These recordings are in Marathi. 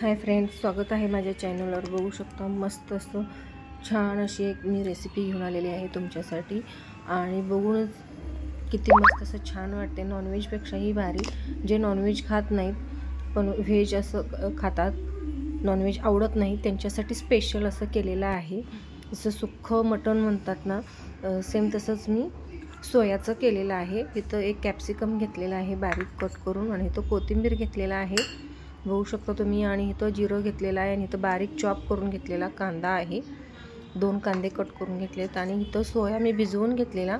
हाय फ्रेंड्स, स्वागत आहे माझ्या चॅनलवर। बघू शकता मस्त असं छान अशी एक मी रेसिपी घेऊन आलेली आहे तुमच्यासाठी। आणि बघूनच किती मस्त असं छान वाटते। नॉनव्हेजपेक्षाही भारी। जे नॉनव्हेज खात नाहीत पण व्हेज असं खातात, नॉनव्हेज आवडत नाही, त्यांच्यासाठी स्पेशल असं केलेलं आहे। जसं सुक्खं मटण म्हणतात ना, सेम तसंच मी सोयाचं केलेलं आहे। इथं एक कॅप्सिकम घेतलेला आहे बारीक कट करून, आणि इथं कोथिंबीर घेतलेला आहे बघू शकता तुम्ही, आणि इथं जिरं घेतलेलं आहे, आणि इथं बारीक चॉप करून घेतलेला कांदा आहे, 2 कांदे कट करून घेतलेत, आणि इथं सोया मी भिजवून घेतलेला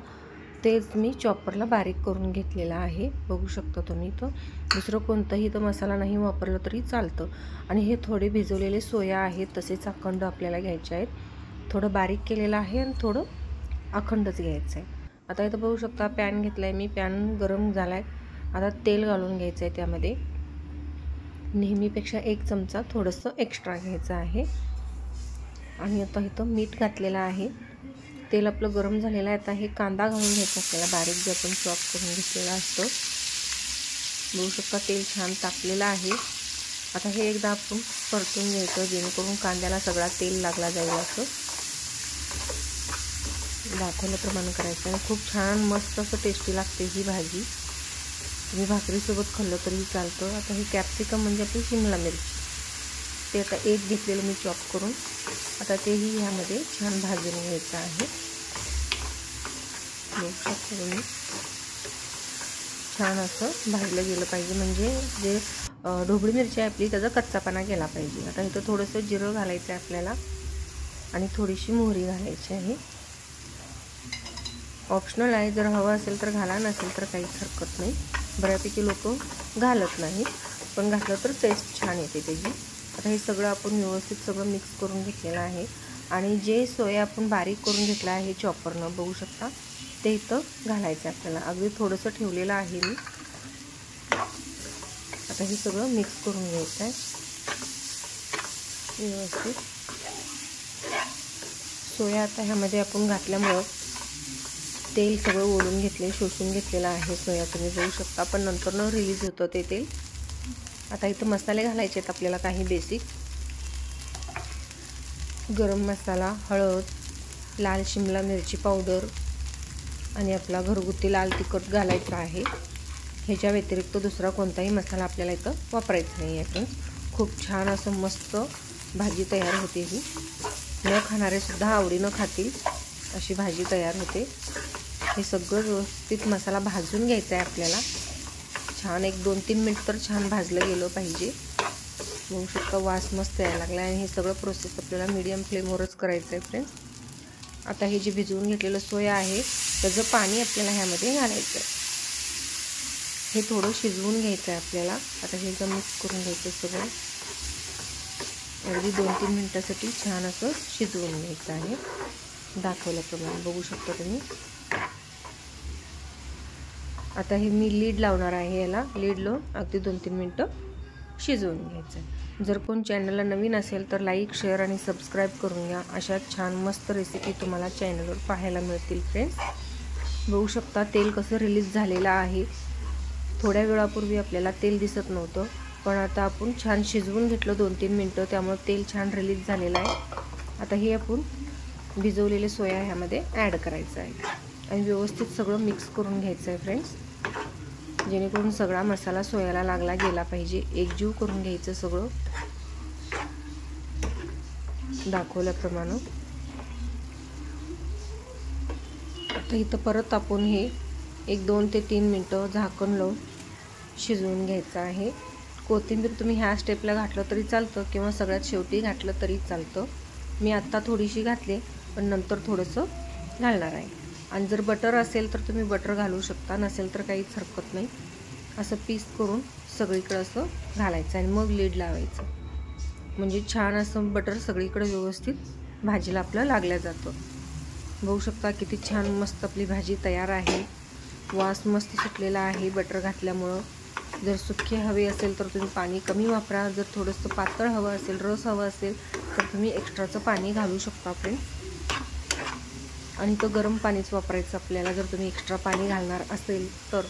तेच मी चॉपरला बारीक करून घेतलेला आहे बघू शकता तुम्ही। इथं दुसरं कोणताही इथं मसाला नाही वापरला तरी चालतं। आणि हे थोडे भिजवलेले सोया आहेत, तसेच अखंड आपल्याला घ्यायचे आहेत। थोडं बारीक केलेलं आहे आणि थोडं अखंडच घ्यायचं आहे। आता इथं बघू शकता पॅन घेतलाय मी, पॅन गरम झालाय। आता तेल घालून घ्यायचं आहे, त्यामध्ये नेहमीपेक्षा 1 चमचा थोडंसं एक्स्ट्रा घ्यायचं आहे। आणि आता इथं मीठ घातलेलं आहे। तेल आपलं गरम झालेलं आहे। आता हे कांदा घालून घ्यायचा आपल्याला, बारीक जे आपण चॉप करून घेतलेला असतो। बघू शकता तेल छान तापलेलं आहे। आता हे एकदा आपण परतून घ्यायचं, जेणेकरून कांद्याला सगळा तेल लागला जाईल असं दाखवल्याप्रमाणे करायचं। आणि खूप छान मस्त असं टेस्टी लागते ही भाजी। तुम्ही भाकरीसोबत खाल्लं तरी चालतं। आता हे कॅप्सिकम म्हणजे आपली शिमला मिरची, ते आता 1 घेतलेलं मी चॉप करून, आता तेही ह्यामध्ये छान भाजून घ्यायचं आहे। छान असं भाजलं गेलं पाहिजे, म्हणजे जे ढोबळी मिरची आहे आपली त्याचा कच्चापणा गेला पाहिजे। आता इथं थोडंसं जिरं घालायचं आहे आपल्याला, आणि थोडीशी मोहरी घालायची आहे। ऑप्शनल आहे, जर हवं असेल तर घाला, नसेल तर काहीच हरकत नाही। बऱ्यापैकी लोक घालत नाही, पण घातलं तर टेस्ट छान येते त्याची। आता हे सगळं आपण व्यवस्थित सगळं मिक्स करून घेतलेलं आहे। आणि जे सोया आपण बारीक करून घेतलं आहे चॉपरनं बघू शकता, ते इथं घालायचं आहे आपल्याला। अगदी थोडंसं ठेवलेलं आहे मी। आता हे सगळं मिक्स करून घ्यायचं आहे व्यवस्थित। सोया आता ह्यामध्ये आपण घातल्यामुळं तेल सगळं ओढून घेतले, शोषून घेतलेलं आहे सोया, तुम्ही बघू शकता, पण नंतर रिलीज होतं ते तेल। आता इथं मसाले घालायचे आहेत आपल्याला काही बेसिक, गरम मसाला, हळद, लाल शिमला मिरची पावडर, आणि आपला घरगुती लाल तिखट घालायचं आहे। ह्याच्या व्यतिरिक्त दुसरा कोणताही मसाला आपल्याला इथं वापरायचा नाही आहे। खूप छान असं मस्त भाजी तयार होते ही, न खाणारे सुद्धा आवडीनं खातील अशी भाजी तयार होते। हे सगळं व्यवस्थित मसाला भाजून घ्यायचा आहे आपल्याला छान, 1-2-3 मिनिट तर छान भाजलं गेलं पाहिजे। बघू शकता वास मस्त यायला लागला, आणि हे सगळं प्रोसेस आपल्याला मीडियम फ्लेमवरच करायचं आहे फ्रेंड्स। आता हे जे भिजवून घेतलेलं सोया आहे त्याचं पाणी आपल्याला ह्यामध्ये घालायचं आहे। हे थोडं शिजवून घ्यायचं आहे आपल्याला। आता हे जर मिक्स करून घ्यायचं सगळं, अगदी 2-3 मिनिटासाठी छान असं शिजवून घ्यायचं आहे दाखवल्याप्रमाणे बघू शकता तुम्ही। आता हे मी लीड लावणार आहे, याला लीड लावून अगदी 2-3 मिनिटं शिजवून घ्यायचं। जर कोण चॅनलला नवीन असेल तर लाईक, शेअर आणि सबस्क्राईब करून घ्या। अशा छान मस्त रेसिपी तुम्हाला चॅनलवर पाहायला मिळतील फ्रेंड्स। बघू शकता तेल कसं रिलीज झालेलं आहे। थोड्या वेळापूर्वी आपल्याला तेल दिसत नव्हतं, पण आता आपण छान शिजवून घेतलं 2-3 मिनिटं, त्यामुळे तेल छान रिलीज झालेलं आहे। आता हे आपण भिजवलेले सोया ह्यामध्ये ॲड करायचं आहे, आणि व्यवस्थित सगळं मिक्स करून घ्यायचं आहे फ्रेंड्स, जेणेकरून सगळा मसाला सोयाला लागला गेला पाहिजे। एकजीव करून घ्यायचं सगळं दाखवल्याप्रमाणे। आता इथं परत आपण हे 1-2 ते 3 मिनिटं झाकण लावून शिजवून घ्यायचं आहे। कोथिंबीर तुम्ही ह्या स्टेपला घातलं तरी चालतं, किंवा सगळ्यात शेवटी घातलं तरी चालतं। मी आत्ता थोडीशी घातली, पण नंतर थोडंसं घालणार आहे। आणि जर बटर असेल तर तुम्ही बटर घालू शकता, नसेल तर काहीच हरकत नाही। असं पीस करून सगळीकडे असं घालायचं, आणि मग लीड लावायचं, म्हणजे छान असं बटर सगळीकडे व्यवस्थित भाजीला आपलं लागलं जातं। बघू शकता किती छान मस्त आपली भाजी तयार आहे। वास मस्त सुटलेला आहे बटर घातल्यामुळं। जर सुक्के हवे असेल तर तुम्ही पाणी कमी वापरा, जर थोडंसं पातळ हवं असेल, रस हवं असेल तर तुम्ही एक्स्ट्राचं पाणी घालू शकता फ्रेंड्स। आणि तो गरम पाणीच वापरायचं आपल्याला, जर तुम्ही एक्स्ट्रा पाणी घालणार असेल तर।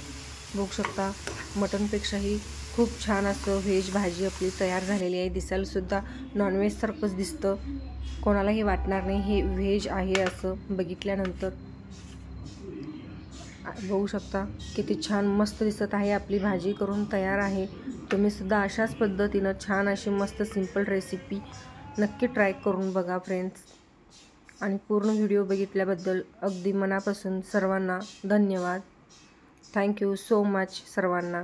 बघू शकता मटनपेक्षाही खूप छान असं व्हेज भाजी आपली तयार झालेली आहे. दिसायलासुद्धा नॉनव्हेजसारखंच दिसतं, कोणालाही वाटणार नाही हे व्हेज आहे असं बघितल्यानंतर. बघू शकता किती छान मस्त दिसत आहे. आपली भाजी करून तयार आहे. तुम्हीसुद्धा अशाच पद्धतीनं छान अशी मस्त सिंपल रेसिपी नक्की ट्राय करून बघा फ्रेंड्स. आणि पूर्ण व्हिडिओ बघितल्याबद्दल अगदी मनापासून सर्वांना धन्यवाद. थँक्यू सो मच सर्वांना.